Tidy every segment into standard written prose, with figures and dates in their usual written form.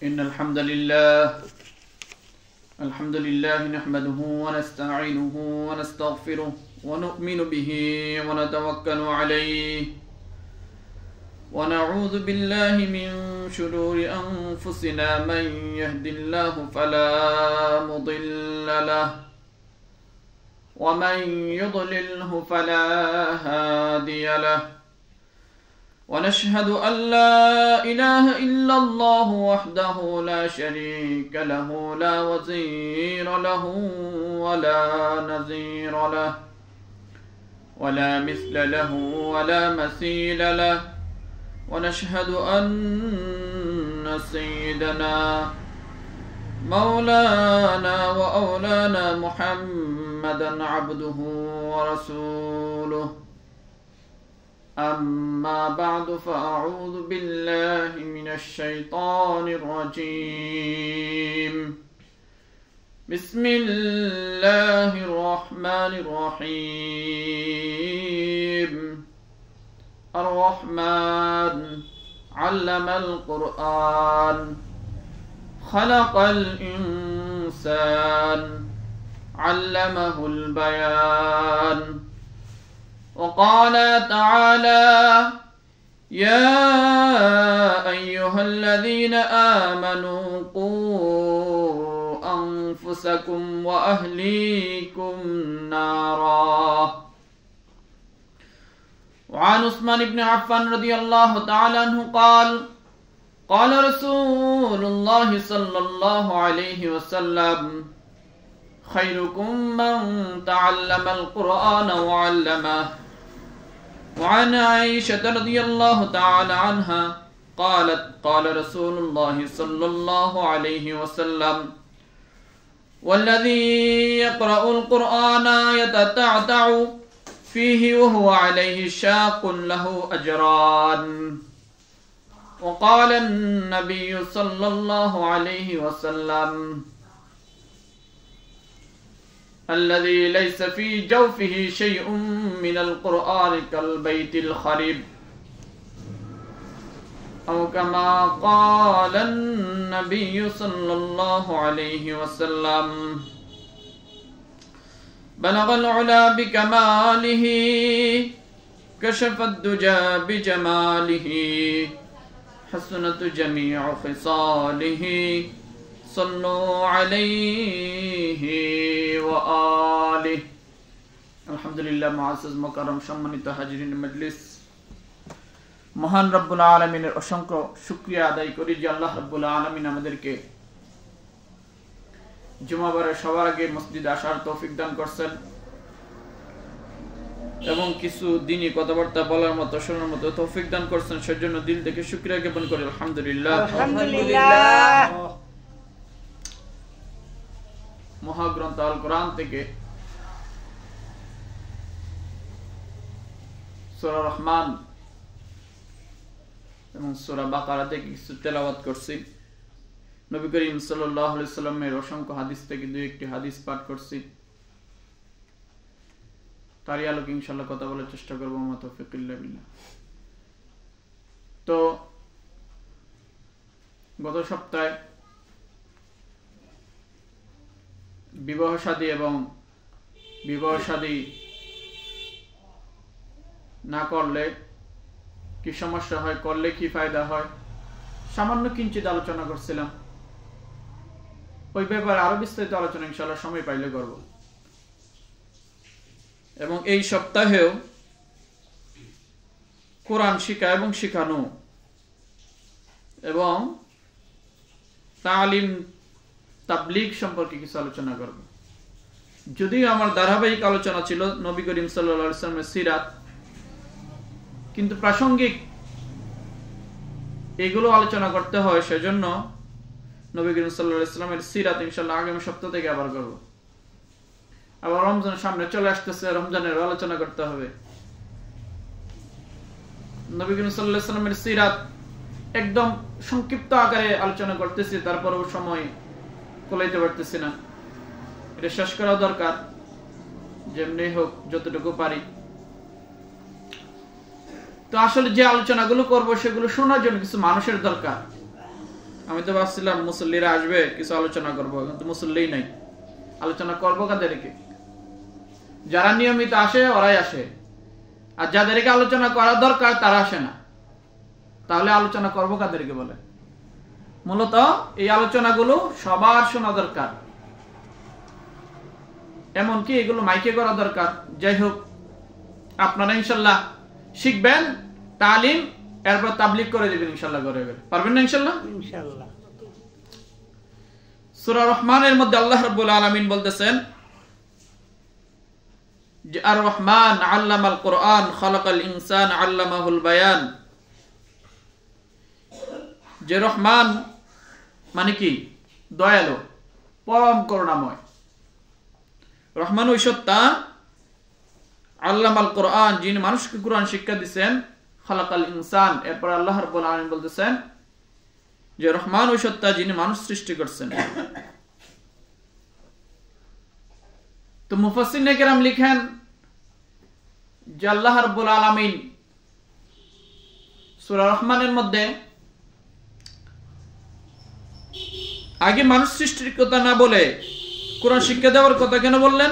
إن الحمد لله نحمده ونستعينه ونستغفره ونؤمن به ونتوكل عليه ونعوذ بالله من شرور أنفسنا من يهد الله فلا مضل له ومن يضلله فلا هادي له ونشهد أن لا إله إلا الله وحده لا شريك له لا وزير له ولا نظير له ولا مثل له ولا مثيل له ونشهد أن سيدنا مولانا وأولانا محمدا عبده ورسوله أما بعد فأعوذ بالله من الشيطان الرجيم بسم الله الرحمن الرحيم الرحمن علم القرآن خلق الإنسان علمه البيان وقال تعالى يا أيها الذين آمنوا قوا أنفسكم وأهليكم نارا وعن عثمان بن عفان رضي الله تعالى عنه قال قال رسول الله صلى الله عليه وسلم خيركم من تعلم القرآن وعلمه وعن عائشة رضي الله تعالى عنها قالت قال رسول الله صلى الله عليه وسلم والذي يقرأ القرآن يتتعتع فيه وهو عليه شاق له أجران وقال النبي صلى الله عليه وسلم الذي ليس في جوفه شيء من القرآن كالبيت الخرب أو كما قال النبي صلى الله عليه وسلم بلغ العلا بكماله كشف الدجى بجماله حسنت جميع خصاله صلوا عليه وآله الحمد لله معزز مكرم সম্মানিত হাজিরিন মজলিস মহান রব্বুল আলামিনের অসংখ্য শুকরিয়া আদায় করি যে আল্লাহ রব্বুল আলামিন আমাদেরকে জুমাবারে সবার আগে মসজিদে আসার তৌফিক দান করেছেন এবং কিছু দিনী কথাবার্তা বলার মতো শোনার মতো তৌফিক দান করেছেন সেজন্য দিল থেকে শুকরিয়া জ্ঞাপন করি আলহামদুলিল্লাহ আলহামদুলিল্লাহ মহাগ্রন্থ আল কোরআন থেকে সূরা রহমান এবং সূরা বাকারা থেকে কিছু তেলাওয়াত করছি নবী করিম সাল্লাল্লাহু আলাইহি ওয়াসাল্লামের অসংখ্য হাদিস থেকে দুই একটি হাদিস পাঠ করছি তারই আলোকে ইনশাআল্লাহ কথা বলার চেষ্টা করব মা তৌফিক ইল্লা বিল্লাহ তো গত সপ্তাহে বিবাহ শাদী এবং বিবাহ শাদী না করলে কি সমস্যা হয়, করলে কি ফায়দা হয় সামান্য কিঞ্চিত আলোচনা করছিলাম। ওই ব্যাপারে আরো বিস্তারিত আলোচনা ইনশাআল্লাহ সময় পাইলে করব। এবং এই সপ্তাহেও কোরআন শিক্ষা এবং শিখানো এবং তালিম তাবলীগ সম্পর্কে কিছু আলোচনা করব। যদিও আমার ধারাবাহিক আলোচনা ছিল নবী করিম সাল্লাল্লাহু আলাইহি ওয়াসাল্লামের সিরাত, কিন্তু প্রাসঙ্গিক এগুলো আলোচনা করতে হয়, সেজন্য নবী করিম সাল্লাল্লাহু আলাইহি ওয়াসাল্লামের সিরাত ইনশাআল্লাহ আগামী সপ্তাহ থেকে আবার করব। আবার রমজানের সামনে চলে আসতেছে, রমজানের আলোচনা করতে হবে। নবী করিম সাল্লাল্লাহু আলাইহি ওয়াসাল্লামের সিরাত একদম সংক্ষিপ্ত আকারে আলোচনা করতেছি, তারপরেও সময় কোলাইতে পারতেছি না। এটা শেষ করা দরকার, যেমনি হোক যতটুকু পারি। তো আসলে যে আলোচনাগুলো করব সেগুলো শোনার জন্য কিছু মানুষের দরকার। আমি তো ভাবছিলাম মুসল্লিরা আসবে, কিছু আলোচনা করবো, কিন্তু মুসল্লিই নাই। আলোচনা করবো কাদেরকে? যারা নিয়মিত আসে ওরাই আসে, আর যাদেরকে আলোচনা করা দরকার তারা আসে না। তাহলে আলোচনা করবো কাদেরকে বলে? মূলত এই আলোচনাগুলো সবার শোনা দরকার, এমনকি এগুলো মাইকে করা দরকার। যাই হোক, আপনারা ইনশাল্লাহ শিখবেন, তালিম, এরপর তাবলীগ করে দিবেন ইনশাল্লাহ ঘরে ঘরে। পারবেন না ইনশাল্লাহ? ইনশাআল্লাহ। সূরা রহমানের মধ্যে আল্লাহ রাব্বুল আলামিন বলতেছেন যে আর রহমান আল্লামাল কোরআন খালাকাল ইনসান আল্লামাহুল বায়ান। যে রহমান মানে কি? দয়ালু, পরম করুণাময়। রহমান ওই সত্তা, আল্লামাল কোরআন, যিনি মানুষকে কোরআন শিক্ষা দিচ্ছেন, খালাকাল ইনসান। এরপর আল্লাহ রাব্বুল আলামিন বলতেছেন যে রহমান ওই সত্তা যিনি মানুষ সৃষ্টি করছেন। তো মুফাসসিরিনে কেরাম লিখেন যে আল্লাহ রাব্বুল আলামিন সূরা রহমানের মধ্যে আগে মানুষ সৃষ্টির কথা না বলে কোরআন শিক্ষা দেওয়ার কথা কেন বললেন?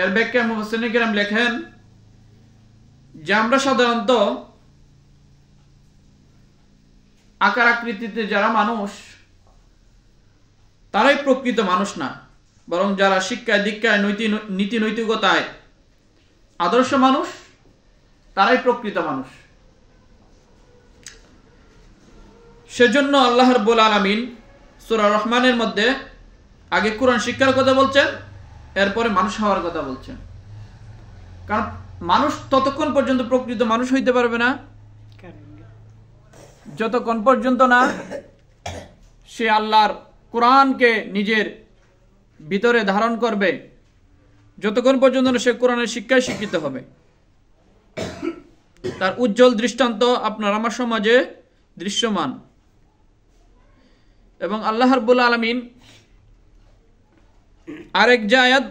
এর ব্যাখ্যা মুফাসসিরিনে কেরাম লেখেন যে আমরা সাধারণত আকার আকৃতিতে যারা মানুষ, তারাই প্রকৃত মানুষ না, বরং যারা শিক্ষায় দীক্ষায় নীতি নৈতিকতায় আদর্শ মানুষ, তারাই প্রকৃত মানুষ। সেজন্য আল্লাহ রাব্বুল আলামিন সূরা রহমানের মধ্যে আগে কোরআন শিক্ষার কথা বলছেন, এরপরে মানুষ হওয়ার কথা বলছেন। কারণ মানুষ ততক্ষণ পর্যন্ত প্রকৃত মানুষ হইতে পারবে না যতক্ষণ পর্যন্ত না সে আল্লাহর কোরআনকে নিজের ভিতরে ধারণ করবে, যতক্ষণ পর্যন্ত না সে কোরআনের শিক্ষায় শিক্ষিত হবে। তার উজ্জ্বল দৃষ্টান্ত আপনার আমার সমাজে দৃশ্যমান। এবং আল্লাহ রাব্বুল আলামিন আরেক যে আয়াত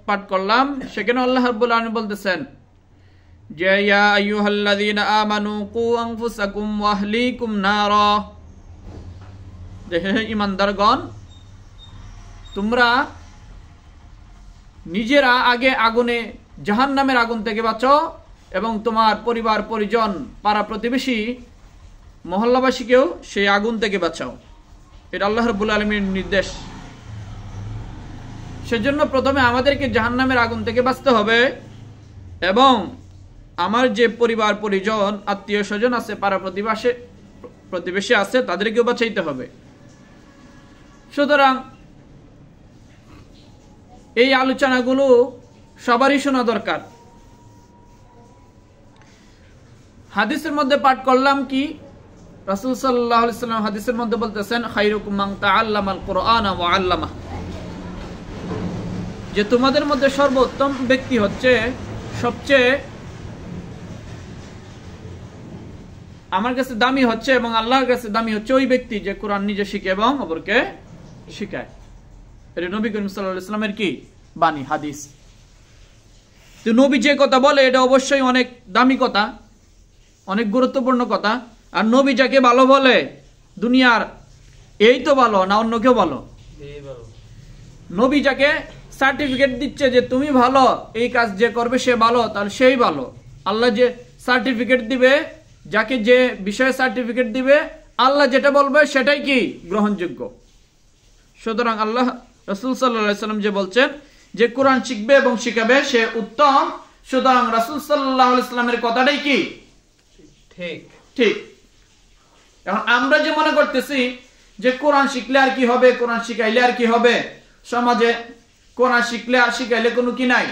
পাঠ করলাম, সেখানে আল্লাহ রাব্বুল আলামিন বলতেছেন যে ইয়া আইয়ুহাল্লাযীনা আমানু কু আনফুসাকুম ওয়া আহলিকুম নারা। যে হে ঈমানদারগণ, তোমরা নিজেরা আগে আগুনে জাহান্নামের আগুন থেকে বাঁচাও এবং তোমার পরিবার পরিজন পাড়া প্রতিবেশী মহল্লাবাসীকেও সেই আগুন থেকে বাঁচাও। এটা আল্লাহ রাব্বুল আলামিনের নির্দেশ। সেজন্য প্রথমে আমাদেরকে জাহান্নামের আগুন থেকে বাঁচতে হবে এবং আমার যে পরিবার পরিজন আত্মীয় স্বজন আছে, পাড়া প্রতিবেশী আছে, তাদেরকেও বাঁচাইতে হবে। সুতরাং এই আলোচনাগুলো সবারই শোনা দরকার। হাদিসের মধ্যে পাঠ করলাম কি, রাসূল সাল্লাল্লাহু আলাইহি ওয়াসাল্লাম হাদিসের মধ্যে বলতেছেন খায়রুকুম মান তাআল্লামাল কুরআনা ওয়া আল্লামা। যে তোমাদের মধ্যে সর্বোত্তম ব্যক্তি হচ্ছে, সবচেয়ে আমার কাছে দামি হচ্ছে এবং আল্লাহর কাছে দামি হচ্ছে ওই ব্যক্তি যে কোরআন নিজে শিখে এবং অপরকে শিখায়। এটা নবী করিম সাল্লাল্লাহু আলাইহি ওয়াসাল্লামের কি বাণী, হাদিস। তো নবী যে কথা বলে এটা অবশ্যই অনেক দামি কথা, অনেক গুরুত্বপূর্ণ কথা। আর নবী যাকে ভালো বলে দুনিয়ার এই তো ভালো না অন্য কেউ ভালো? নবী যাকে সার্টিফিকেট দিচ্ছে যে তুমি ভালো, এই কাজ যে করবে সে ভালো, তাহলে সেই ভালো। আল্লাহ যে সার্টিফিকেট দিবে, যাকে যে বিষয়ে সার্টিফিকেট দিবে, আল্লাহ যেটা বলবে সেটাই কি গ্রহণযোগ্য। সুতরাং আল্লাহ রাসূল সাল্লাল্লাহু আলাইহি ওয়াসাল্লাম যে বলছেন যে কোরআন শিখবে এবং শিখাবে সে উত্তম, সুতরাং রাসূল সাল্লাল্লাহু আলাইহি ওয়াসাল্লামের কথাটাই কি ঠিক ঠিক। এখন আমরা যে মনে করতেছি যে কোরআন শিখলে আর কি হবে, কোরআন শিখাইলে আর কি হবে, সমাজে কোরআন শিখলে আর শিখাইলে কোনো কি নাই,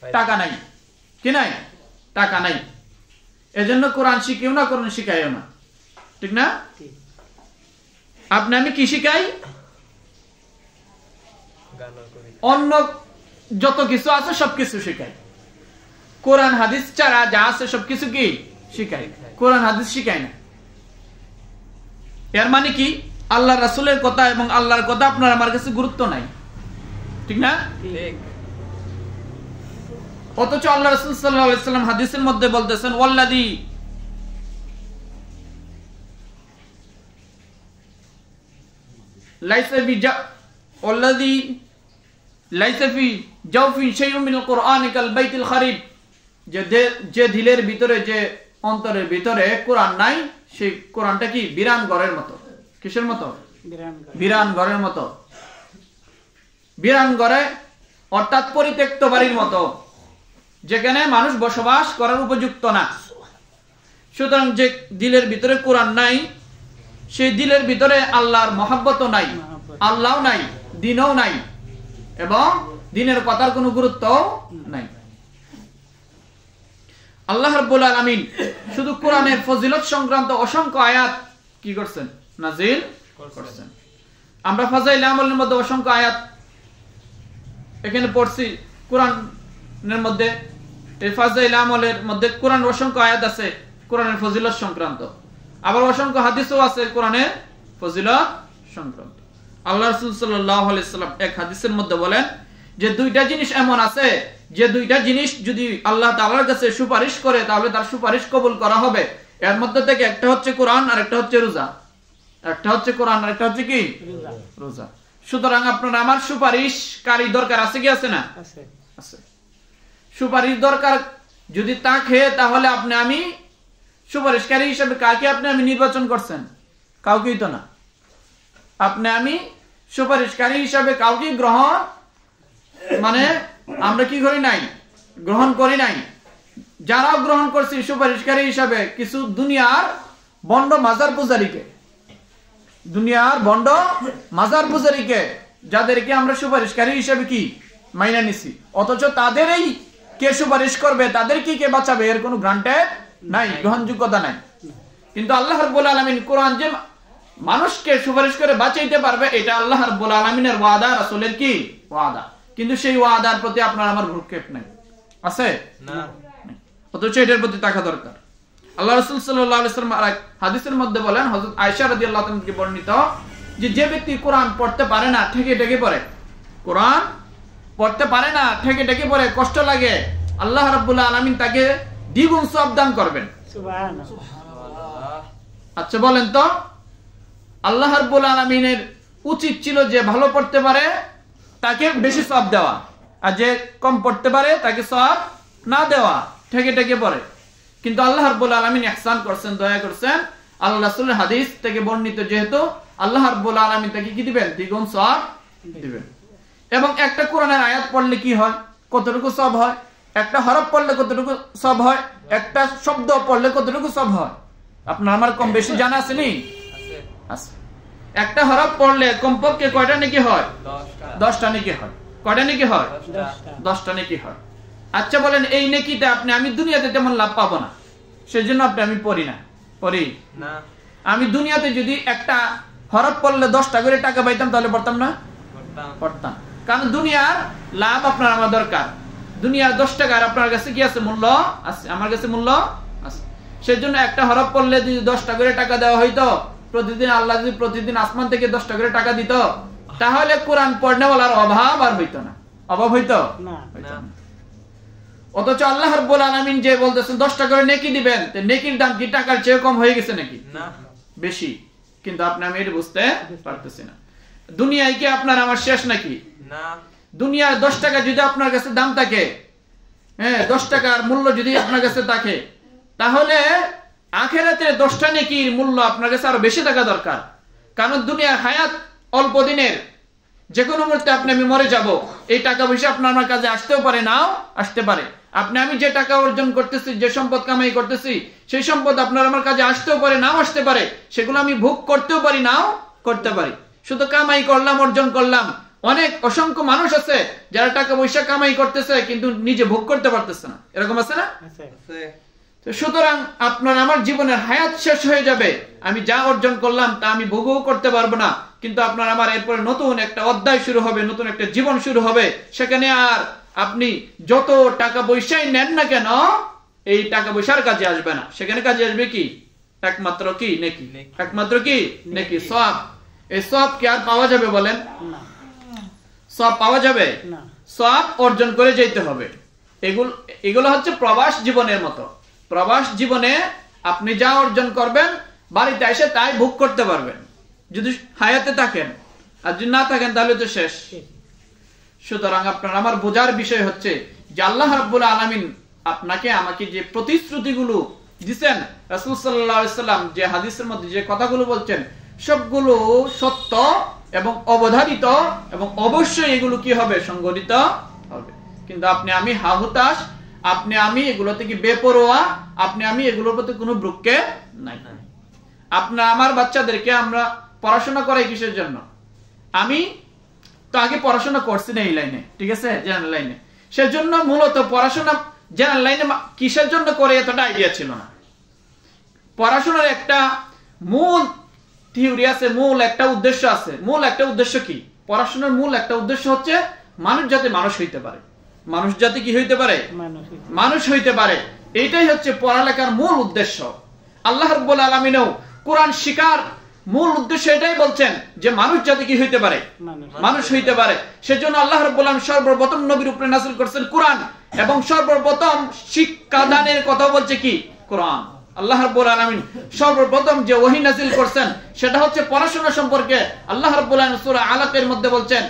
টাকা নাই, কি নাই, টাকা নাই, এজন্য কোরআন শিখিও না, কোরআন শিখাইও না, ঠিক না? আপনি আমি কি শিখাই? অন্য যত কিছু আছে সবকিছু শিখাই। কোরআন হাদিস ছাড়া যা আছে সবকিছু কি শিখাই, কোরআন হাদিস শিখাই না। এর মানে কি আল্লাহ রাসূলের কথা এবং আল্লাহর কথা আপনার আমার কাছে গুরুত্ব নাই, ঠিক না? অথচ আল্লাহ রাসূল সাল্লাল্লাহু আলাইহি ওয়াসাল্লাম হাদিসের মধ্যে বলতেছেন ওয়াল্লাযী লাইসা বি ওয়াল্লাযী লাইসা ফি জাওফি শাইউম মিনাল কুরআনি কাল বাইতিল খারিব, যে দিলের ভিতরে, যে অন্তরের ভিতরে কোরআন নাই, সেই কোরআনটা কি বিরান ঘরের মতো। কিসের মতো? বিরান ঘরের মতো। বিরান ঘরে অর্থাৎ পরিত্যক্ত বাড়ির মতো, যেখানে মানুষ বসবাস করার উপযুক্ত না। সুতরাং যে দিলের ভিতরে কোরআন নাই, সেই দিলের ভিতরে আল্লাহর মহব্বতও নাই, আল্লাহও নাই, দ্বীনও নাই, এবং দ্বীনের কথার কোনো গুরুত্বও নাই। আল্লাহ রাব্বুল আলামিন শুধু কোরআনের ফজিলত সংক্রান্ত অসংখ্য আয়াত কি করছেন? নাজিল করছেন। আমরা ফাজাইল আমলের মধ্যে অসংখ্য আয়াত এখানে পড়ছি। কোরআনের মধ্যে, এই ফাজাইল আমলের মধ্যে কোরআনের অসংখ্য আয়াত আছে কোরআনের ফজিলত সংক্রান্ত, আবার অসংখ্য হাদিসও আছে কোরআনের ফজিলত সংক্রান্ত। আল্লাহ রাসূল সাল্লাল্লাহু আলাইহি সাল্লাম এক হাদিসের মধ্যে বলেন যে দুইটা জিনিস এমন আছে, যে দুইটা জিনিস যদি আল্লাহ তাআলার কাছে সুপারিশ করে তাহলে তার সুপারিশ কবুল করা হবে। এর মধ্যে থেকে একটা হচ্ছে কোরআন আর একটা হচ্ছে রোজা। একটা হচ্ছে কোরআন আর একটা হচ্ছে কি? রোজা। সুতরাং আপনার আমার সুপারিশকারী দরকার আছে কি আছে না? আছে। সুপারিশ দরকার যদি থাকে, তাহলে আপনি আমি সুপারিশকারী হিসেবে কাকে আপনি আমি নির্বাচন করছেন? কাউকেই তো না। আপনি আমি সুপারিশকারী হিসেবে কাউকে গ্রহণ, মানে আমরা কি করি নাই? গ্রহণ করি নাই। যারাও গ্রহণ করছি সুপারিশকারী হিসাবে কিছু দুনিয়ার বন্ড মাজার পূজারীকে, দুনিয়ার বন্ড মাজার পূজারীকে, যাদেরকে আমরা সুপারিশকারী হিসাবে কি মাইনা নিছি, অথচ তাদেরই কে সুপারিশ করবে, তাদের কি কে বাঁচাবে এর কোনো গ্রান্টেড নাই, গ্রহণযোগ্যতা নাই। কিন্তু আল্লাহ রাব্বুল আলামিন কোরআন যে মানুষকে সুপারিশ করে বাঁচাইতে পারবে, এটা আল্লাহ রাব্বুল আলামিনের ওয়াদা, রাসূলের কি ওয়াদা। কিন্তু সেই ওয়াদার প্রতি আপনার আমার ভ্রুক্ষেপ নাই, আছে না? অথচ এটার প্রতি তাকা দরকার। আল্লাহ রাসূল সাল্লাল্লাহু আলাইহি ওয়াসাল্লাম আর হাদিসের মধ্যে বলেন, হযরত আয়েশা রাদিয়াল্লাহু তাআলা থেকে বর্ণিত, যে ব্যক্তি কোরআন পড়তে পারে না, ঠেকে ঠেকে পড়ে, কোরআন পড়তে পারে না, ঠেকে ঠেকে পড়ে, কষ্ট লাগে, আল্লাহ রাব্বুল আলামিন তাকে দ্বিগুণ সওয়াব দান করবেন। সুবহানাল্লাহ। আচ্ছা বলেন তো, আল্লাহ রাব্বুল আলামিনের উচিত ছিল যে ভালো পড়তে পারে তাকে বেশি সওয়াব দেওয়া, আর যে কম পড়তে পারে তাকে সওয়াব না দেওয়া, ঠেকে ঠেকে পড়ে। কিন্তু আল্লাহ রাব্বুল আলামিন ইহসান করছেন, দয়া করছেন, আল্লাহ রাসূলের হাদিস থেকে বর্ণিত, যেহেতু আল্লাহ রাব্বুল আলামিন তাকে কি দিবেন? দ্বিগুণ সওয়াব দিবেন। এবং একটা কোরআনের আয়াত পড়লে কি হয়, কতটুকু সওয়াব হয়? একটা হরফ পড়লে কতটুকু সওয়াব হয়? একটা শব্দ পড়লে কতটুকু সওয়াব হয়? আপনার আমার কম বেশি জানা আছে নি? আছে। একটা হরফ পড়লে কমপক্ষে কয়টা নেকি হয়? 10টা নেকি হয়। কয়টা নেকি হয়? 10টা নেকি হয়। আচ্ছা বলেন, এই নেকিটা আপনি আমি দুনিয়াতে তেমন লাভ পাবো না, সেজন্য আপনি আমি পড়ি না, পড়ি না। আমি দুনিয়াতে যদি একটা হরফ পড়লে 10টা করে টাকা পাইতাম, তাহলে পড়তাম না? পড়তাম। কারণ দুনিয়ার লাভ আপনার আমার দরকার। দুনিয়ার 10 টাকার আপনার কাছে কি আছে? মূল্য আছে, আমার কাছে মূল্য আছে। সেজন্য একটা হরফ পড়লে যদি 10টা করে টাকা দেওয়া হইতো, প্রতিদিন আল্লাহ যদি প্রতিদিন আসমান থেকে 10টা করে টাকা দিত, তাহলে কোরআন পড়নেওয়ালার অভাব আর হইতো না। অভাব হইতো না। অথচ আল্লাহ রাব্বুল আলামিন যে বলতেছেন 10টা করে নেকি দিবেন, তো নেকির দাম কি টাকার চেয়ে কম হয়ে গেছে নাকি? না, বেশি। কিন্তু আপনি আমি এটা বুঝতে পারতেছি না। দুনিয়ায় কি আপনার আমার শেষ নাকি? না। দুনিয়ার 10 টাকা যদি আপনার কাছে দাম থাকে, হ্যাঁ 10 টাকার মূল্য যদি আপনার কাছে থাকে, তাহলে আখিরাতে 10টা নেকির মূল্য আপনার কাছে আরো বেশি টাকা দরকার। কারণ দুনিয়ার হায়াত অল্প দিনের, যে কোনো মুহূর্তে আপনি আমি মরে যাব। এই টাকা পয়সা আপনার আমার কাছে আসতেও পারে, নাও আসতে পারে। আপনি আমি যে টাকা অর্জন করতেছি, যে সম্পদ কামাই করতেছি, সেই সম্পদ আপনার আমার কাছে আসতেও পারে, নাও আসতে পারে। সেগুলো আমি ভোগ করতেও পারি, নাও করতে পারি। শুধু কামাই করলাম, অর্জন করলাম। অনেক অসংখ্য মানুষ আছে যারা টাকা পয়সা কামাই করতেছে কিন্তু নিজে ভোগ করতে পারতেছে না, এরকম আছে না? সুতরাং আপনার আমার জীবনের হায়াত শেষ হয়ে যাবে, আমি যা অর্জন করলাম তা আমি ভোগও করতে পারবো না। কিন্তু আপনার আমার এরপরে নতুন একটা অধ্যায় শুরু হবে, নতুন একটা জীবন শুরু হবে। সেখানে আর আপনি যত টাকা পয়সাই নেন না কেন, এই টাকা পয়সার কাজে আসবে না। সেখানে কাজে আসবে কি? একমাত্র কি? নেকি। একমাত্র কি? নেকি, সওয়াব। এই সওয়াব কি আর পাওয়া যাবে বলেন? না। সওয়াব পাওয়া যাবে না, সওয়াব অর্জন করে যেতে হবে। এগুলো হচ্ছে প্রবাস জীবনের মতো। প্রবাস জীবনে আপনি যা অর্জন করবেন, বাড়িতে এসে তাই ভোগ করতে পারবেন যদি হায়াতে থাকেন। আর যদি না থাকেন তাহলে তো শেষ। সুতরাং আপনার আমার বোঝার বিষয় হচ্ছে যে আল্লাহ রাব্বুল আলামিন আপনাকে আমাকে যে প্রতিশ্রুতিগুলো দিবেন, রাসূল সাল্লাল্লাহু আলাইহি সাল্লাম যে হাদিসের মধ্যে যে কথাগুলো বলছেন সবগুলো সত্য এবং অবধারিত, এবং অবশ্যই এগুলো কি হবে, সংঘটিত হবে। কিন্তু আপনি আমি হাহুতাশ, আপনি আমি এগুলো থেকে বেপরোয়া, আপনি আমি এগুলোর প্রতি কোনো ভ্রুক্ষেপ নাই। আপনার আমার বাচ্চাদেরকে আমরা পড়াশোনা করাই কিসের জন্য? আমি তো আগে পড়াশোনা করছি না এই লাইনে, ঠিক আছে, জেনারেল লাইনে। সেজন্য মূলত পড়াশোনা জেনারেল লাইনে কিসের জন্য করে এতটা আইডিয়া ছিল না। পড়াশোনার একটা মূল থিওরি আছে, মূল একটা উদ্দেশ্য আছে। মূল একটা উদ্দেশ্য কি? পড়াশোনার মূল একটা উদ্দেশ্য হচ্ছে মানুষ যাতে মানুষ হইতে পারে। মানুষ যাতে কি হইতে পারে? মানুষ হইতে পারে। এইটাই হচ্ছে পড়ালেখার মূল উদ্দেশ্য। আল্লাহ রাব্বুল আলামিনও কোরআন শিখার মূল উদ্দেশ্য এটাই বলছেন যে মানুষ যাতে কি হইতে পারে? মানুষ হইতে পারে। সেজন্য আল্লাহ রাব্বুল আলামিন সর্বপ্রথম নবীর উপরে নাযিল করেছেন কোরআন, এবং সর্বপ্রথম শিক্ষাদানের কথা বলছে কি? কোরআন। আল্লাহ রাব্বুল আলামিন সর্বপ্রথম যে ওহী নাযিল করেছেন সেটা হচ্ছে পড়াশোনা সম্পর্কে। আল্লাহ রাব্বুল আলামিন সূরা আলাকের মধ্যে বলছেন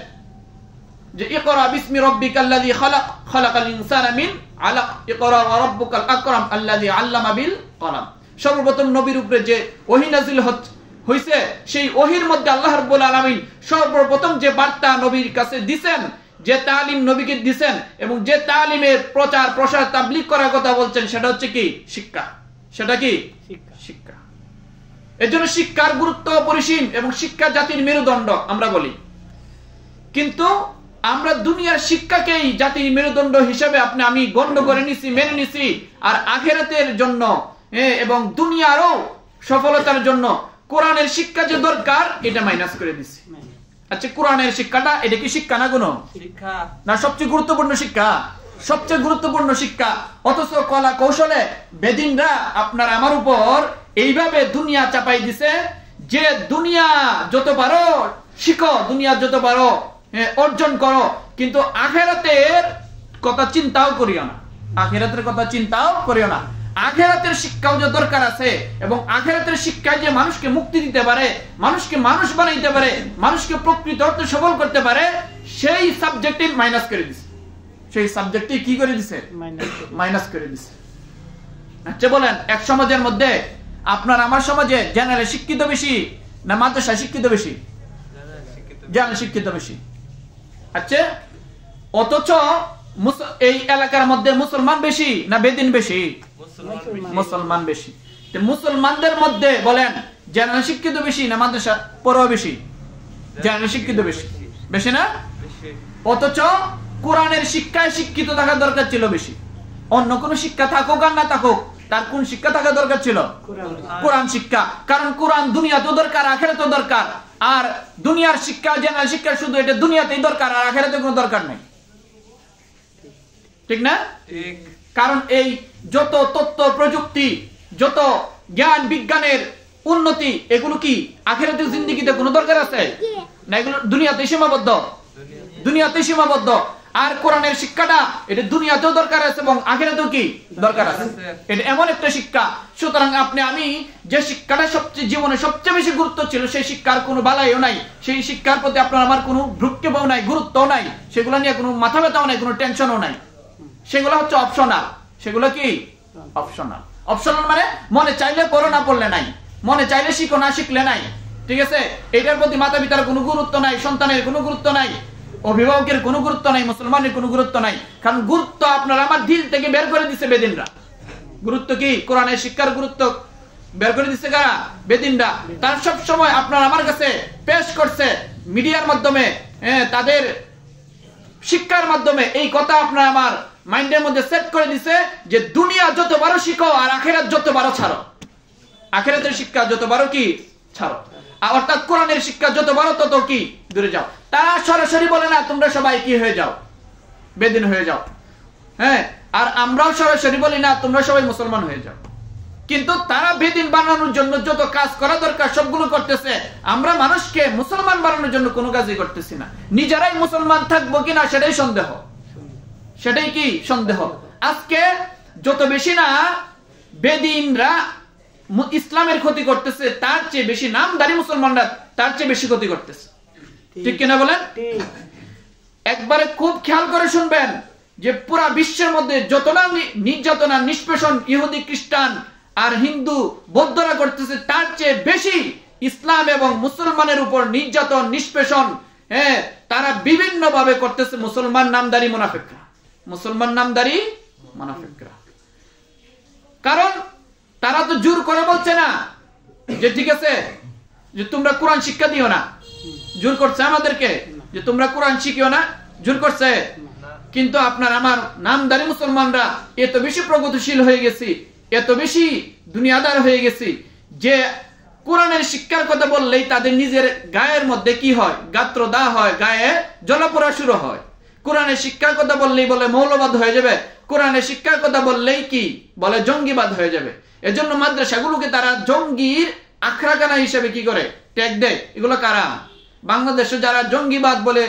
যে ইকরা বিসমি রাব্বিকাল্লাযী খালাক, খালাকাল ইনসানা মিন আলাক, ইকরা ওয়া রাব্বুকাল আকরাম আল্লাযী আল্লামা বিল কলম। সর্বপ্রথম নবীর উপরে যে ওহী নাযিল হইছে সেই ওহীর মধ্যে আল্লাহ রাব্বুল আলামিন সর্বপ্রথম যে বার্তা নবীর কাছে দিবেন, যে তালিম নবীকে দিবেন, এবং যে তালিমের প্রচার প্রসার তাবলীগ করার কথা বলছেন সেটা হচ্ছে কি? শিক্ষা। সেটা কি? শিক্ষা। এজন্য শিক্ষার গুরুত্ব অপরিসীম, এবং শিক্ষা জাতির মেরুদণ্ড আমরা বলি। কিন্তু আমরা দুনিয়ার শিক্ষাকেই জাতির মেরুদণ্ড হিসেবে আপনি আমি গণ্য করে নিছি, মেনে নিছি, আর আখিরাতের জন্য এবং দুনিয়ারও সফলতার জন্য কোরআনের শিক্ষা যে দরকার এটা মাইনাস করে দিছি। আচ্ছা, কোরআনের শিক্ষাটা এটা কি শিক্ষা না? কোনো শিক্ষা না, সবচেয়ে গুরুত্বপূর্ণ শিক্ষা, সবচেয়ে গুরুত্বপূর্ণ শিক্ষা। অথচ কলা কৌশলে বেদিনরা আপনার আমার উপর এইভাবে দুনিয়া চাপাই দিছে যে দুনিয়া যত পারো শিখো, দুনিয়া যত পারো অর্জন করো, কিন্তু আখিরাতের কথা চিন্তাও করিও না। আখিরাতের কথা চিন্তাও করিও না। আখিরাতের শিক্ষাও যে দরকার আছে, এবং আখিরাতের শিক্ষায় যে মানুষকে মুক্তি দিতে পারে, মানুষকে মানুষ বানাইতে পারে, মানুষকে প্রকৃত অর্থে সফল করতে পারে, সেই সাবজেক্টে মাইনাস করে দিছে। সেই সাবজেক্টে কি করে দিছে? মাইনাস করে দিছে। আচ্ছা বলেন, এক সমাজের মধ্যে আপনার আমার সমাজে জেনারেল শিক্ষিত বেশি না মাদ্রাসা শিক্ষিত বেশি? জেনারেল শিক্ষিত বেশি। আচ্ছা, অথচ এই এলাকার মধ্যে মুসলমান বেশি না বেদিন বেশি? মুসলমান বেশি। মুসলমানদের মধ্যে বলেন জেনারেল শিক্ষিত বেশি না মাদ্রাসা পড়ুয়া বেশি? জেনারেল শিক্ষিত বেশি। বেশি না? অথচ কোরআনের শিক্ষায় শিক্ষিত থাকা দরকার ছিল বেশি। অন্য কোন শিক্ষা থাকুক আর না থাকুক, তার কোন শিক্ষা থাকা দরকার ছিল? কোরআন শিক্ষা। কারণ কোরআন দুনিয়াতেও দরকার, আখিরাতেও দরকার। আর দুনিয়ার শিক্ষা, জেনারেল শিক্ষা শুধু এটা দুনিয়াতেই দরকার, আর আখিরাতে কোনো দরকার নাই। ঠিক না? ঠিক। কারণ এই যত তথ্য প্রযুক্তি, যত জ্ঞান বিজ্ঞানের উন্নতি, এগুলো কি আখিরাতের জিন্দেগিতে কোনো দরকার আছে না? এগুলো দুনিয়াতেই সীমাবদ্ধ, দুনিয়াতেই সীমাবদ্ধ। আর কোরআনের শিক্ষাটা এটা দুনিয়াতেও দরকার আছে এবং আখিরাতেও কি দরকার আছে। এটা এমন একটা শিক্ষা। সুতরাং আপনি আমি যে শিক্ষাটা সবচেয়ে জীবনে সবচেয়ে বেশি গুরুত্ব ছিল, সেই শিক্ষার কোনো বালাইও নাই, সেই শিক্ষার প্রতি আপনার আমার কোনো ভ্রুক্ষেপও নাই, গুরুত্বও নাই, সেগুলো নিয়ে কোনো মাথা ব্যথাও নাই, কোনো টেনশনও নাই। সেগুলো হচ্ছে অপশনাল। সেগুলো কি অপশনাল? অপশনাল মানে মনে চাইলে পড়ো, না পড়লে নাই, মনে চাইলে শিখো, না শিখলে নাই। ঠিক আছে? এটার প্রতি মাতা পিতার কোনো গুরুত্ব নাই, সন্তানের কোনো গুরুত্ব নাই, অভিভাবকের কোনো গুরুত্ব নাই, মুসলমানের কোনো গুরুত্ব নাই। কারণ গুরুত্ব আপনার আমার দিল থেকে বের করে দিছে বেদিনরা। গুরুত্ব কি? কোরআনের শিক্ষার গুরুত্ব বের করে দিছে কারা? বেদিনরা। তার সব সময় আপনার আমার কাছে পেশ করছে মিডিয়ার মাধ্যমে, তাদের শিক্ষার মাধ্যমে এই কথা আপনার আমার মাইন্ডের মধ্যে সেট করে দিছে যে দুনিয়া যত বড় শিখো আর আখিরাত যত বড় ছাড়ো। আখিরাতের শিক্ষা যত বড় কি ছাড়ো, অর্থাৎ কোরআনের শিক্ষা যত বড় তত কি দূরে যাও। তারা সরাসরি বলে না তোমরা সবাই কি হয়ে যাও, বেদিন হয়ে যাও। হ্যাঁ, আর আমরাও সরাসরি বলি না তোমরা সবাই মুসলমান হয়ে যাও। কিন্তু তারা বেদিন বানানোর জন্য যত কাজ করা দরকার সবগুলো করতেছে। আমরা মানুষকে মুসলমান বানানোর জন্য কোনো কাজই করতেছি না। নিজেরাই মুসলমান থাকবো কিনা সেটাই সন্দেহ, সেটাই কি সন্দেহ। আজকে যত বেশি না বেদিনরা ইসলামের ক্ষতি করতেছে, তার চেয়ে বেশি নামধারী মুসলমানরা তার চেয়ে বেশি ক্ষতি করতেছে। ঠিক কিনা বলেন? একবারে খুব খেয়াল করে শুনবেন যে পুরা বিশ্বের মধ্যে যতটা নির্যাতনা নিষ্পেষণ ইহুদি খ্রিস্টান আর হিন্দু বৌদ্ধরা করতেছে, তার চেয়ে বেশি ইসলাম এবং মুসলমানের উপর নির্যাতন নিষ্পেষণ তারা বিভিন্ন ভাবে করতেছে মুসলমান নামদারি মুনাফিকরা। মুসলমান নামদারি মুনাফিকরা, কারণ তারা তো জোর করে বলছে না যে ঠিক আছে যে তোমরা কোরআন শিক্ষা দিও না, জোর করছে আমাদেরকে যে তোমরা কোরআন শিখিও না, জোর করছে। কিন্তু আপনার আমার নামদারি মুসলমানরা এত বেশি প্রগতিশীল হয়ে গেছি, এত বেশি দুনিয়াদার হয়ে গেছি যে কোরআনের শিক্ষার কথা বললেই তাদের নিজের গায়ের মধ্যে কি হয়, গাত্রদাহ হয়, গায়ে জ্বলাপোড়া শুরু হয়। কোরআনের শিক্ষার কথা বললেই বলে মৌলবাদ হয়ে যাবে, কোরআনের শিক্ষার কথা বললেই কি বলে জঙ্গিবাদ হয়ে যাবে। এজন্য মাদ্রাসাগুলোকে তারা জঙ্গির আখড়াখানা হিসেবে কি করে ট্যাগ দেয়। এগুলো কারা? বাংলাদেশে যারা জঙ্গিবাদ বলে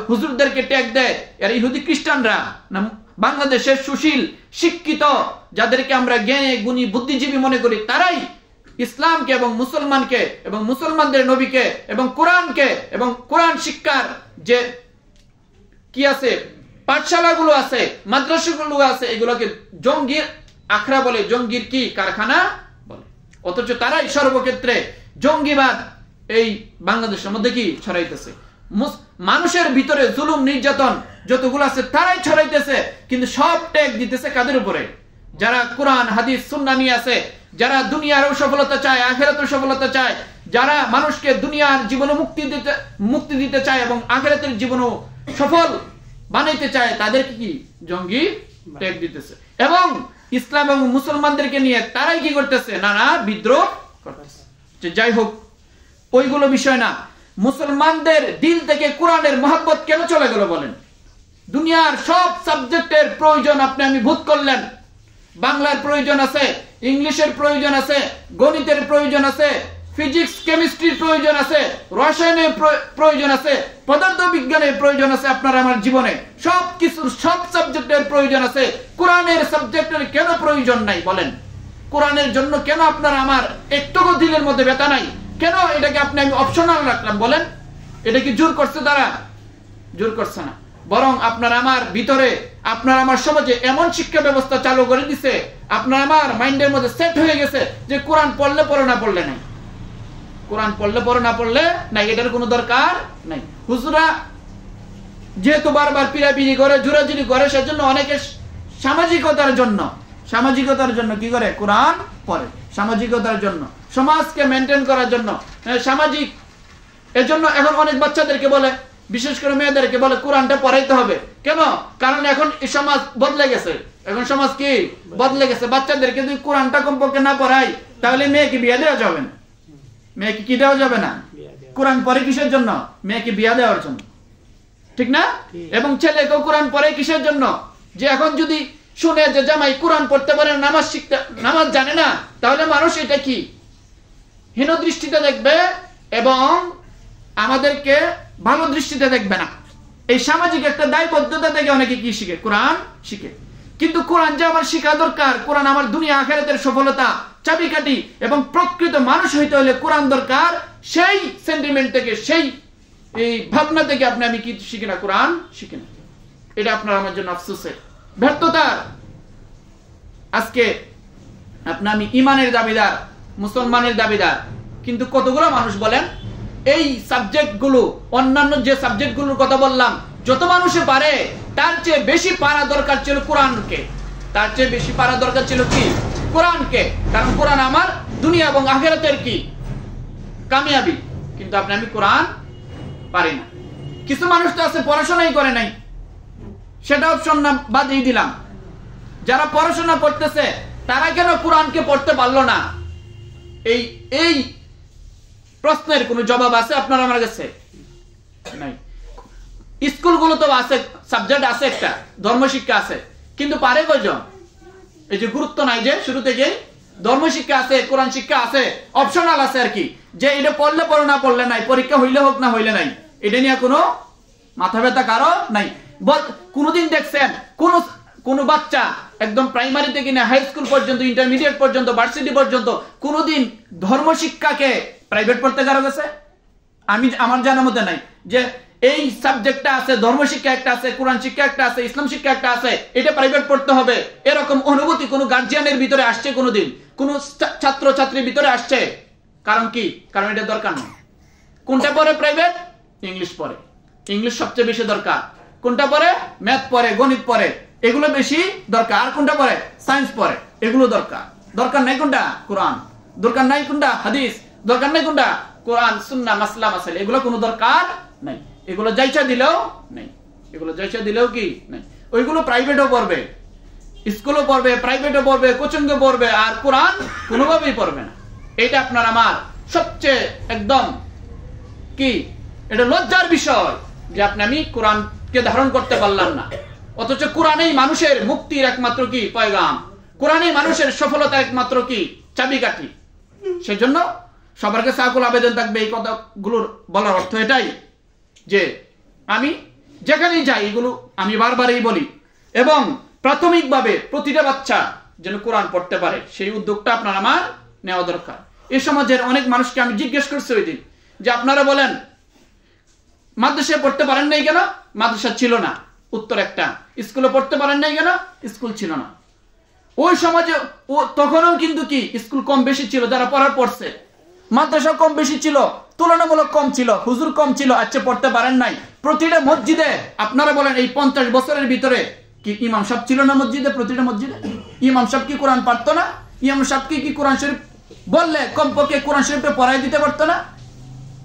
হুজুরদেরকে ট্যাগ দেয় এরা ইহুদি খ্রিস্টানরা না বাংলাদেশের সুশীল শিক্ষিত যাদেরকে আমরা জ্ঞানী গুণী বুদ্ধিজীবী মনে করি তারাই ইসলামকে এবং মুসলমানকে এবং মুসলমানদের নবীকে এবং কোরআনকে এবং কোরআন শিক্ষার যে কি আছে পাঠশালাগুলো আছে মাদ্রাসাগুলো আছে এগুলোকে জঙ্গির আখড়া বলে, জঙ্গির কি কারখানা বলে। অথচ তারাই সর্বক্ষেত্রে জঙ্গিবাদ এই বাংলাদেশের মধ্যে কি ছড়াইতেছে। মানুষের ভিতরে জুলুম নির্যাতন যতগুলো আছে তারাই ছড়াইতেছে, কিন্তু সব ট্যাগ দিতেছে কাদের উপরে? যারা কোরআন হাদিস সুন্নাহ নিয়ে আছে, যারা দুনিয়ারও সফলতা চায় আখিরাতের সফলতা চায়, যারা মানুষকে দুনিয়ার জীবনে মুক্তি দিতে চায় এবং আখিরাতের জীবনও সফল বানাইতে চায়, তাদেরকে কি জঙ্গি ট্যাগ দিতেছে। এবং ইসলাম এবং মুসলমানদেরকে নিয়ে তারাই কি করতেছে? নানা বিদ্রোহ করতেছে। যাই হোক, ওইগুলো বিষয় না। মুসলমানদের দিল থেকে কোরআনের মহব্বত কেন চলে গেল বলেন? দুনিয়ার সব সাবজেক্টের প্রয়োজন আপনি আমি বোধ করলেন। বাংলার প্রয়োজন আছে, ইংলিশের প্রয়োজন আছে, গণিতের প্রয়োজন আছে, ফিজিক্স কেমিস্ট্রির প্রয়োজন আছে, রসায়নের প্রয়োজন আছে, পদার্থ বিজ্ঞানের প্রয়োজন আছে আপনার আমার জীবনে। সব কিছু সব সাবজেক্টের প্রয়োজন আছে। কোরআনের সাবজেক্টের কেন প্রয়োজন নাই বলেন? কোরআনের জন্য কেন আপনার আমার একটুকু দিলের মধ্যে ব্যথা নাই? কেন এটাকে আপনি আমি অপশনাল রাখলাম বলেন? এটা কি জোর করছে তারা? জোর করছে না, বরং আপনার আমার ভিতরে আপনার আমার সমাজে এমন শিক্ষা ব্যবস্থা চালু করে দিছে, আপনার আমার মাইন্ডের মধ্যে সেট হয়ে গেছে যে কোরআন পড়লে পড়ে না পড়লে নাই, কোরআন পড়লে পড়ে না পড়লে নাই, এটার কোনো দরকার নাই। হুজুরা যেহেতু বারবার পিড়াপিড়ি করে জোরাজুরি করে, সেজন্য অনেকে সামাজিকতার জন্য কি করে? কোরআন পড়ে। সামাজিকতার জন্য, সমাজকে মেনটেন করার জন্য, সামাজিক এজন্য এখন অনেক বাচ্চাদেরকে বলে, বিশেষ করে মেয়েদেরকে বলে কোরআনটা পড়াইতে হবে। কেন? কারণ এখন এই সমাজ বদলে গেছে। এখন সমাজ কি বদলে গেছে। বাচ্চাদেরকে যদি কোরআনটা কমপক্ষে না পড়াই তাহলে মেয়েকে বিয়ে দেওয়া যাবে না। মেয়েকে কি দেওয়া যাবে না? কোরআন পড়ে কিসের জন্য? মেয়েকে বিয়ে দেওয়ার জন্য, ঠিক না? এবং ছেলেকেও কোরআন পড়ে কিসের জন্য? যে এখন যদি শুনে যে জামাই কোরআন পড়তে পারে, নামাজ জানে না, তাহলে মানুষ এটা কি হীন দৃষ্টিতে দেখবে এবং আমাদেরকে ভালো দৃষ্টিতে দেখবে না। এই সামাজিক একটা দায়বদ্ধতা থেকে অনেকে কি শিখে? কোরআন শিখে। কিন্তু কোরআন যে আমার শিখা দরকার, কোরআন আমার দুনিয়া আখিরাতের সফলতা চাবিকাঠি এবং প্রকৃত মানুষ হইতে হলে কোরআন দরকার। সেই সেন্টিমেন্ট থেকে, সেই এই ভাবনা থেকে আপনি আমি কি শিখি না? কোরআন শিখি না। এটা আপনার আমার জন্য আফসোসের, ব্যর্থতার। আজকে আপনি আমি ইমানের দাবিদার, মুসলমানের দাবিদার, কিন্তু কতগুলো মানুষ বলেন এই সাবজেক্টগুলো, অন্যান্য যে সাবজেক্টগুলোর কথা বললাম, যত মানুষে পারে তার চেয়ে বেশি পারা দরকার ছিল কোরআনকে। তার চেয়ে বেশি পারা দরকার ছিল কি? কোরআনকে। কারণ কোরআন আমার দুনিয়া এবং আখিরাতের কি কামিয়াবি। কিন্তু আপনি আমি কোরআন পারি না। কিছু মানুষ তো আছে পড়াশোনাই করে নাই, সেটা অপশন না বাদই দিলাম। যারা পড়াশোনা করতেছে তারা কেন কোরআনকে পড়তে পারলো না? এই প্রশ্নের কোনো জবাব আছে আপনার আমার কাছে? নাই। স্কুলগুলো তো আছে, সাবজেক্ট আছে, একটা ধর্মশিক্ষা আছে, কিন্তু পারে কয়জন? এই যে গুরুত্ব নাই, যে শুরু থেকে ধর্মশিক্ষা আছে, কোরআন শিক্ষা আছে, অপশনাল আছে আর কি, যে এটা পড়লে পড়ো না পড়লে নাই, পরীক্ষা হইলে হোক না হইলে নাই, এটা নিয়ে কোনো মাথা ব্যথা কারো নাই। কোনদিন দেখছেন কোন বাচ্চা একদম প্রাইমারি থেকে না হাই স্কুল পর্যন্ত, ইন্টারমিডিয়েট পর্যন্ত, ভার্সিটি পর্যন্ত কোনদিন ধর্মশিক্ষাকে প্রাইভেট পড়তে কারো গেছে? আমি আমার জানার মধ্যে নাই যে এই সাবজেক্টটা আছে, ধর্ম শিক্ষা একটা আছে, কোরআন শিক্ষা একটা আছে, ইসলাম শিক্ষা একটা আছে, এটা প্রাইভেট পড়তে হবে, এরকম অনুভূতি কোন গার্জিয়ানের ভিতরে আসছে কোনোদিন? কোন ছাত্র ছাত্রীর ভিতরে আসছে? কারণ কি? কারণ এটা দরকার নয়। কোনটা পড়ে প্রাইভেট? ইংলিশ পড়ে, ইংলিশ সবচেয়ে বেশি দরকার। কোনটা পড়ে? ম্যাথ পড়ে, গণিত পড়ে, এগুলো বেশি দরকার। আর কোনটা পড়ে? সায়েন্স পড়ে, এগুলো দরকার। দরকার নাই কোনটা? কোরআন। দরকার নাই কোনটা? হাদিস। দরকার নাই কোনটা? কোরআন সুন্নাহ মাসলা মাসাইল, এগুলো কোনো দরকার নাই। এগুলো যাইছা দিলেও নাই, এগুলো যাইছা দিলেও কি নাই। ওইগুলো প্রাইভেটও পড়বে, স্কুলও পড়বে, প্রাইভেটও পড়বে, কোচিংও পড়বে, আর কোরআন কোনোভাবেই পড়বে না। এটা আপনার আমার সবচেয়ে একদম কি, এটা লজ্জার বিষয় যে আমি কোরআনকে ধারণ করতে পারলাম না। অথচ কোরআনেই মানুষের মুক্তির একমাত্র কি পয়গাম, কোরআনেই মানুষের সফলতা একমাত্র কি চাবিকাঠি। সেজন্য সবার কাছে আকুল আবেদন থাকবে, এই কথাগুলোর বলার অর্থ এটাই যে আমি যেখানেই যাই এগুলো আমি বারবারই বলি, এবং প্রাথমিকভাবে প্রতিটা বাচ্চা যেন কোরআন পড়তে পারে সেই উদ্যোগটা আপনার আমার নেওয়া দরকার। এই সমাজের অনেক মানুষকে আমি জিজ্ঞেস করছি ওই দিন যে আপনারা বলেন মাদ্রাসায় পড়তে পারেন নাই কেন? মাদ্রাসা ছিল না। উত্তর একটা। স্কুলে পড়তে পারেন নাই কেন? স্কুল ছিল না। ওই সমাজে তখনও কিন্তু কি স্কুল কম বেশি ছিল, যারা পড়ার পড়ছে। মাদ্রাসা কম বেশি ছিল, তুলনামূলক কম ছিল, হুজুর কম ছিল, আচ্ছা পড়তে পারেন নাই। প্রতিটা মসজিদে আপনারা বলেন এই 50 বছরের ভিতরে কি ইমাম সাহেব ছিল না মসজিদে? প্রতিটা মসজিদে ইমাম সাহেব কি কোরআন পারতো না? ইমাম সাহেব কি কোরআন শরীফ বললে কমপক্ষে কোরআন শরীফে পড়াই দিতে পারতো না?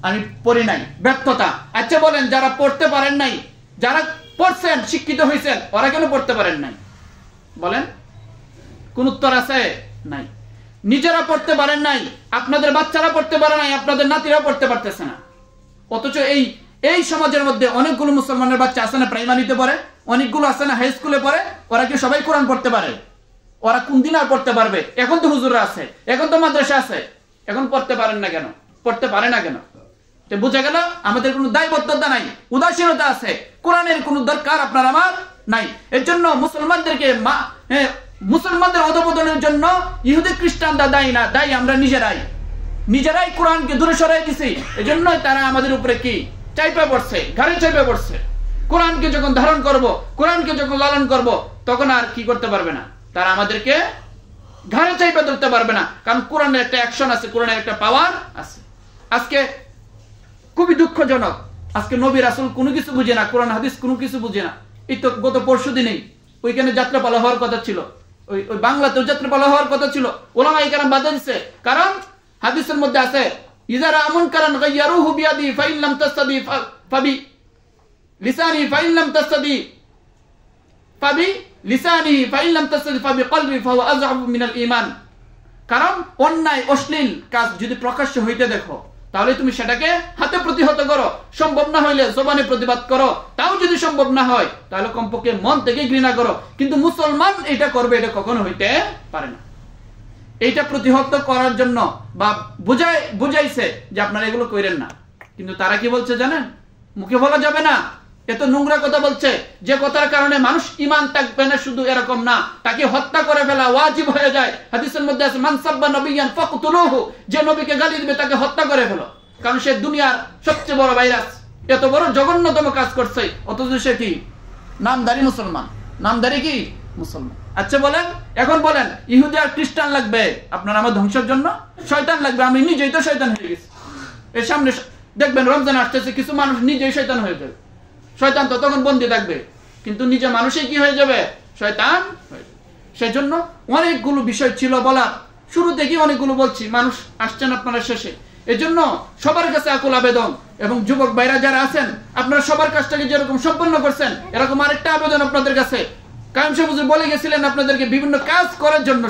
আমি পড়ি নাই, ব্যর্থতা। আচ্ছা বলেন যারা পড়তে পারেন নাই, যারা পড়ছেন শিক্ষিত হয়েছেন, ওরা কেন পড়তে পারেন নাই? বলেন, কোন উত্তর আছে? নাই। নিজেরা পড়তে পারেন নাই, আপনাদের বাচ্চারা পড়তে পারে নাই, আপনাদের নাতিরা পড়তে পারতেছে না। অথচ এই সমাজের মধ্যে অনেকগুলো মুসলমানের বাচ্চা আছে না প্রাইমারিতে পড়ে, অনেকগুলো আছে না হাই স্কুলে পড়ে, ওরা কি সবাই কোরআন পড়তে পারে? ওরা কোন দিন আর পড়তে পারবে? এখন তো হুজুররা আছে, এখন তো মাদ্রাসা আছে, এখন পড়তে পারেন না কেন? পড়তে পারে না কেন? বুঝা গেল আমাদের কোনো দায়বদ্ধতা নাই, উদাসীনতা আছে, কোরআনের কোনো দরকার আপনার আমার নাই। এর জন্য মুসলমানদেরকে মুসলমানদের অধঃপতনের জন্য ইহুদি খ্রিস্টানরা দায়ী না, দায়ী আমরা নিজেরাই কোরআনকে দূরে সরাই দিছি। এই জন্যই তারা আমাদের উপরে কি চাইপা পড়ছে, ঘাড়ে চাইপা পড়ছে। কোরআনকে যখন ধারণ করব, কোরআনকে যখন লালন করব, তখন আর কি করতে পারবে না, তারা আমাদেরকে ঘাড়ে চাইপা ধরতে পারবে না। কারণ কোরআনের একটা অ্যাকশন আছে, কোরআনের একটা পাওয়ার আছে। আজকে খুবই দুঃখজনক, আজকে নবী রাসূল কোনো কিছু বুঝে না, কোরআন হাদিস কোনো কিছু বুঝে না। এই তো গত পরশু দিনেই ওইখানে যাত্রাপালা হওয়ার কথা ছিল, ওই বাংলাতেও যাত্রাপালা হওয়ার কথা ছিল, ওলামায়ে কেরাম বাধা দিচ্ছে। কারণ হাদিসের মধ্যে আছে ইযারা মুনকারান গায়্যারুহু বিয়াদি ফাইন লাম তাসতাদি ফাবি লিসানি ফাইন লাম তাসতাদি ফাবি লিসানি ফাইন লাম তাসতাদি ফাবি কলবি ফাহুয়া আযআফু মিনাল ঈমান। কারণ অন্যায় অশ্লীল কাজ যদি প্রকাশ্য হইতে দেখো, তাহলে তুমি সেটাকে হাতে প্রতিহত করো, সম্ভব না হইলে জবানে প্রতিবাদ করো, তাও যদি সম্ভব না হয় তাহলে কমপক্ষে মন থেকে ঘৃণা করো। কিন্তু মুসলমান এটা করবে, এটা কখনো হইতে পারে না। এইটা প্রতিহত করার জন্য বা বুঝাইছে যে আপনারা এগুলো করেন না, কিন্তু তারা কি বলছে জানেন? মুখে বলা যাবে না, এত নোংরা কথা বলছে যে কথার কারণে মানুষ ঈমান থাকবে না, শুধু এরকম না, তাকে হত্যা করে ফেলা ওয়াজিব হয়ে যায়। হাদিসের মধ্যে আছে মান সাব্বা নবিয়ান ফাকতুলুহু, যে নবীকে গালি দিবে তাকে হত্যা করে ফেলো। কারণ সে দুনিয়ার সবচেয়ে বড় ভাইরাস, এত বড় জঘন্যতম কাজ করছে, অথচ সে কি নামদারি মুসলমান, নামদারি কি মুসলমান। আচ্ছা বলেন, এখন বলেন ইহুদি আর খ্রিস্টান লাগবে আপনার আমার ধ্বংসের জন্য? শয়তান লাগবে? আমি নিজেই তো শয়তান হয়ে গেছি। এর সামনে দেখবেন রমজান আসতেছে, কিছু মানুষ নিজেই শয়তান হয়ে যাবে। শয়তান তো তখন বন্দী থাকবে, কিন্তু নিজে মানুষই কি হয়ে যাবে? শয়তান হয়ে যাবে। সেই জন্য অনেকগুলো বিষয় ছিল বলার, শুরু থেকেই অনেকগুলো বলছি, মানুষ আসছেন আপনারা শেষে। এই জন্য সবার কাছে আকুল আবেদন, এবং যুবক ভাইরা যারা আছেন আপনারা সবার কাজটাকে যেরকম সম্পন্ন করছেন, এরকম আরেকটা আবেদন আপনাদের কাছে। কায়েম সাহেব হুজুর বলে গেছিলেন আপনাদেরকে বিভিন্ন কাজ করার জন্য,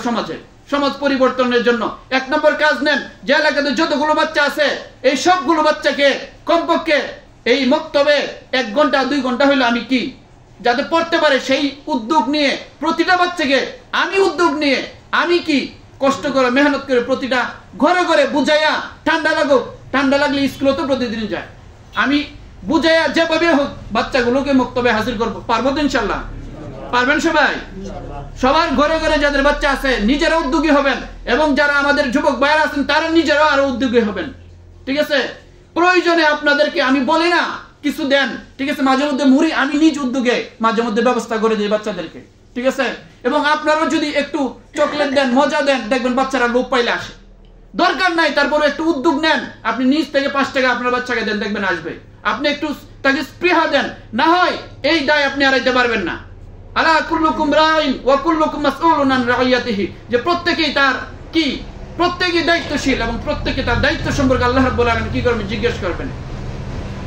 সমাজ পরিবর্তনের জন্য। 1 নম্বর কাজ নেন, যে এলাকাতে যতগুলো বাচ্চা আছে এই সবগুলো বাচ্চাকে কমপক্ষে এই মক্তবে 1 ঘন্টা 2 ঘন্টা হইলো আমি কি যাতে পড়তে পারে সেই উদ্যোগ নিয়ে, প্রতিটা বাচ্চাকে আমি উদ্যোগ নিয়ে আমি কি কষ্ট করে মেহনত করে প্রতিটা ঘরে ঘরে বুঝাইয়া, ঠান্ডা লাগলে স্কুলে তো প্রতিদিন যায়, আমি বুঝাইয়া যেভাবে হোক বাচ্চাগুলোকে মক্তবে হাজির করবো। পারবো তো ইনশাল্লাহ? পারবেন সবাই? সবার ঘরে ঘরে যাদের বাচ্চা আছে নিজেরা উদ্যোগী হবেন, এবং যারা আমাদের যুবক ভাইরা আছেন তারা নিজেরাও আরো উদ্যোগী হবেন। ঠিক আছে? প্রয়োজনে আপনাদেরকে আমি বলি না কিছু দেন, ঠিক আছে, মাঝে মধ্যে মুড়ি আমি নিজ উদ্যোগে মাঝে মধ্যে ব্যবস্থা করে দিই বাচ্চাদেরকে, ঠিক আছে। এবং আপনারাও যদি একটু চকলেট দেন, মজা দেন, দেখবেন বাচ্চারা লোভ পাইলে আসে। দরকার নাই তারপরে একটু উদ্যোগ নেন, আপনি নিজ থেকে 5 টাকা আপনার বাচ্চাকে দেন, দেখবেন আসবে। আপনি একটু তাকে স্পৃহা দেন, না হয় এই দায় আপনি এড়াইতে পারবেন না। আলা কুল্লুকুম রাইন ওয়া কুল্লুকুম মাসউলুন আন রাইয়াতিহি, যে প্রত্যেকেই তার কি, প্রত্যেকেই দায়িত্বশীল এবং প্রত্যেকে তার দায়িত্ব সম্পর্কে আল্লাহ রাব্বুল আলামিন কি করবেন, জিজ্ঞেস করবেন।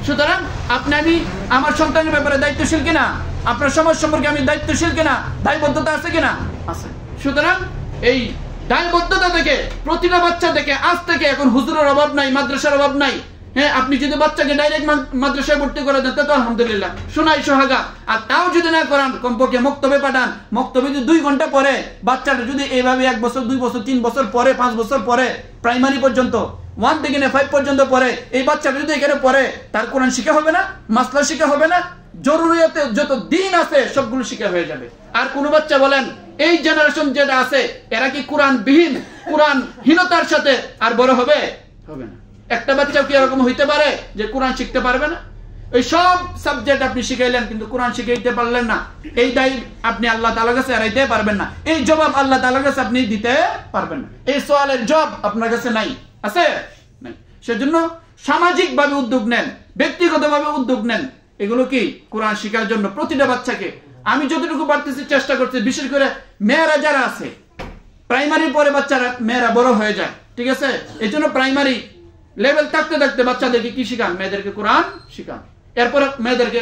সুতরাং আপনি আমি আমার সন্তানের ব্যাপারে দায়িত্বশীল কিনা, আপনার সমাজ সম্পর্কে আমি দায়িত্বশীল কিনা, দায়বদ্ধতা আছে কিনা, আছে। সুতরাং এই দায়বদ্ধতা থেকে প্রতিটা বাচ্চা থেকে আজ থেকে এখন হুজুরের অভাব নাই, মাদ্রাসার অভাব নাই। হ্যাঁ, আপনি যদি বাচ্চাকে ডাইরেক্ট মাদ্রাসায় ভর্তি করে দেন তো আলহামদুলিল্লাহ, শোনাই সোহাগা। আর তাও যদি না করান, কমপক্ষে মক্তবে পাঠান। মক্তবে যদি 2 ঘন্টা পরে বাচ্চাটা যদি এইভাবে 1 বছর 2 বছর 3 বছর পরে 5 বছর পরে প্রাইমারি পর্যন্ত 1 থেকে 5 পর্যন্ত পরে এই বাচ্চাটা যদি এখানে পড়ে, তার কোরআন শিক্ষা হবে না, মাসলা শিক্ষা হবে না, জরুরিয়াতে যত দিন আছে সবগুলো শিক্ষা হয়ে যাবে। আর কোন বাচ্চা বলেন এই জেনারেশন যেটা আছে এরা কি কোরআন বিহীন, কোরআন হীনতার সাথে আর বড় হবে? হবে না। একটা বাচ্চা কি এরকম হইতে পারে যে কোরআন শিখতে পারবে না? এই সব সাবজেক্ট আপনি শিখাইলেন কিন্তু কোরআন শিখাইতে পারলেন না, এই দায় আপনি আল্লাহ তাআলার কাছে এড়াইতে পারবেন না। এই জবাব আল্লাহ তাআলার কাছে আপনি দিতে পারবেন না। এই সওয়ালের জবাব আপনার কাছে নাই, আছে নাই। সেজন্য সামাজিক ভাবে উদ্যোগ নেন, ব্যক্তিগতভাবে উদ্যোগ নেন। এগুলো কি কোরআন শেখার জন্য প্রতিটা বাচ্চাকে আমি যতটুকু পারতেছি চেষ্টা করছি। বিশেষ করে মেয়েরা যারা আছে, প্রাইমারির পরে বাচ্চারা মেয়েরা বড় হয়ে যায়, ঠিক আছে। এই জন্য প্রাইমারি লেভেল থাকতে থাকতে বাচ্চাদেরকে কি শিখান, মেয়েদেরকে কোরআন শিখান। এরপর মেয়েদেরকে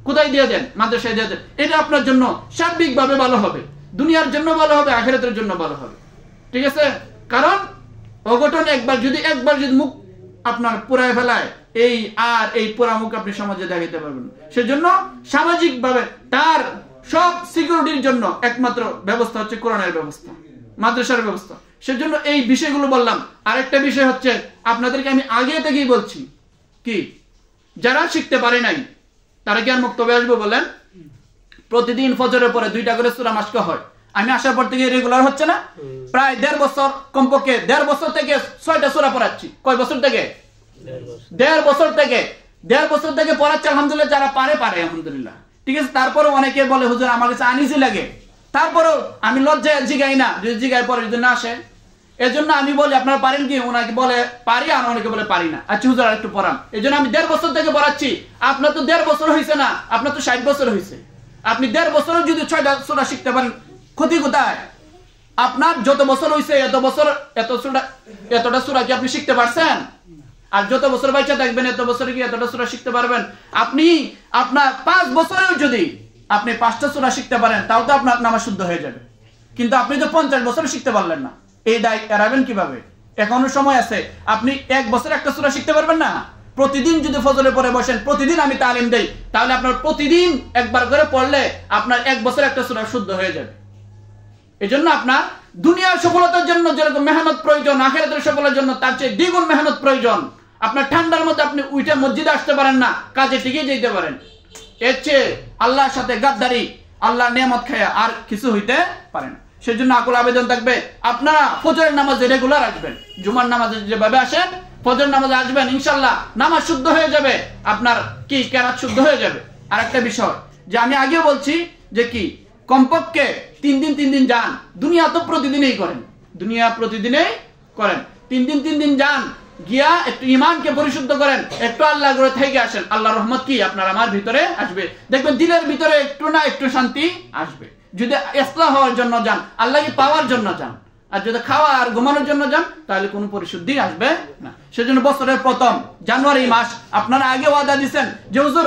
কোথায় দিয়ে দেন, মাদ্রাসায় দিয়ে দেন। এটা আপনার জন্য সার্বিকভাবে ভালো হবে, দুনিয়ার জন্য ভালো হবে, আখিরাতের জন্য ভালো হবে, ঠিক আছে। কারণ অঘটন একবার যদি মুখ আপনার পুরায় ফেলায়, এই পুরা মুখ আপনি সমাজে দেখাইতে পারবেন। সেজন্য সামাজিক ভাবে তার সব সিকিউরিটির জন্য একমাত্র ব্যবস্থা হচ্ছে কোরআনের ব্যবস্থা, মাদ্রাসার ব্যবস্থা। সেজন্য এই বিষয়গুলো বললাম। আরেকটা বিষয় হচ্ছে আপনাদেরকে আমি আগে থেকেই বলছি, কি যারা শিখতে পারে নাই তারা কি আর মুক্তবে আসবে বলেন? প্রতিদিন ফজরের পরে 2টা করে সূরা মাসকে হয়। আমি আসার পর থেকে রেগুলার হচ্ছে না, প্রায় 1.5 বছর, কমপক্ষে 1.5 বছর থেকে 6টা সূরা পড়াচ্ছি। কয় বছর থেকে? 1.5 বছর থেকে পড়াচ্ছি। আলহামদুলিল্লাহ, যারা পারে আলহামদুলিল্লাহ, ঠিক আছে। তারপরে অনেকে বলে হুজুর আমার কাছে আনইজি লাগে, তারপরেও আমি লজ্জায় জিগাই না, যদি জিগাই পরে যদি না আসে। এজন্য আমি বলি আপনারা পারেন কি? ওনাকে বলে পারি, আর অনেকে বলে পারি না। আচ্ছা হুজুর আর একটু পড়ান। এজন্য আমি 1.5 বছর থেকে পড়াচ্ছি। আপনার তো 1.5 বছর হয়েছে না, আপনার তো 60 বছর হয়েছে। আপনি 1.5 বছরও যদি 6টা সূরা শিখতে পারেন, ক্ষতি কোথায়? আপনার যত বছর হয়েছে এতটা সূরা কি আপনি শিখতে পারছেন? আর যত বছর বাইচা থাকবেন এত বছরে কি এতটা সূরা শিখতে পারবেন? আপনি আপনার 5 বছরেও যদি আপনি 5টা সূরা শিখতে পারেন, তাও তো আপনার নামাজ শুদ্ধ হয়ে যাবে। কিন্তু আপনি তো 50 বছর শিখতে পারলেন না, এই দায় এড়াবেন কিভাবে? এখনো সময় আছে। আপনি 1 বছর একটা সূরা শিখতে পারবেন না? প্রতিদিন যদি ফজরের পরে বসেন, প্রতিদিন আমি তালিম দেই, তাহলে আপনার প্রতিদিন একবার করে পড়লে আপনার 1 বছর একটা সূরা শুদ্ধ হয়ে যাবে। এজন্য আপনার দুনিয়ার সফলতার জন্য যেরকম মেহনত প্রয়োজন, আখিরাতের সফলতার জন্য তার চেয়ে দ্বিগুণ মেহনত প্রয়োজন। আপনার ঠান্ডার মধ্যে আপনি উঠে মসজিদে আসতে পারেন না, কাজে টিকে যেতে পারেন। এর চেয়ে আল্লাহর সাথে গাদ্দারি, আল্লাহর নিয়ামত খায়া আর কিছু হইতে পারে না। সেজন্য আকুল আবেদন থাকবে, আপনারা ফজরের নামাজে রেগুলার আসবেন। জুমার নামাজে যেভাবে আসেন, ফজর নামাজে আসবেন, ইনশাআল্লাহ নামাজ শুদ্ধ হয়ে যাবে, আপনার কি কেরাত শুদ্ধ হয়ে যাবে। আর একটা বিষয় যে আমি আগেও বলছি যে কি কমপক্ষে 3 দিন যান। দুনিয়া তো প্রতিদিনই করেন, 3 দিন যান, গিয়া একটু ইমানকে পরিশুদ্ধ করেন, একটু আল্লাহ করে থেকে আসেন। আল্লাহর রহমত কি আপনার আমার ভিতরে আসবে, দেখবেন দিলের ভিতরে একটু না একটু শান্তি আসবে। যদি ইসলাহ হওয়ার জন্য যান, আল্লাহকে পাওয়ার জন্য যান, আর যদি খাওয়া আর ঘুমানোর জন্য যান, তাহলে কোনো পরিশুদ্ধি আসবে না। সেজন্য বছরের প্রথম জানুয়ারি মাস আপনারা আগে ওয়াদা দিচ্ছেন যে হুজুর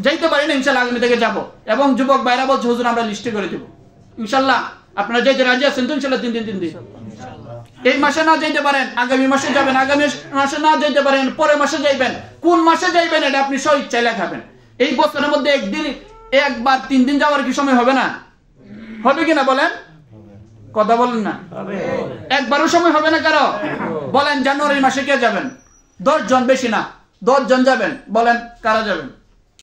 যাইতে পারি না, ইনশাআল্লাহ আগামী থেকে যাব। এবং যুবক ভাইরা বলছে হুজুর আমরা লিস্টে করে দেব, ইনশাআল্লাহ আপনারা যাইতে রাজি আছেন তো? ইনশাআল্লাহ 3 দিন এই মাসে না যাইতে পারেন, আগামী মাসে যাবেন, আগামী মাসে না যাইতে পারেন, পরের মাসে যাইবেন। কোন মাসে যাইবেন এটা আপনি সব ইচ্ছায় লেখাবেন। এই বছরের মধ্যে একবার 3 দিন যাওয়ার কি সময় হবে না? হবে কিনা বলেন? কথা বলেন না, একবারও সময় হবে না কারো? বলেন জানুয়ারি মাসে কে যাবেন? 10 জন, বেশি না, 10 জন যাবেন। বলেন কারা যাবেন?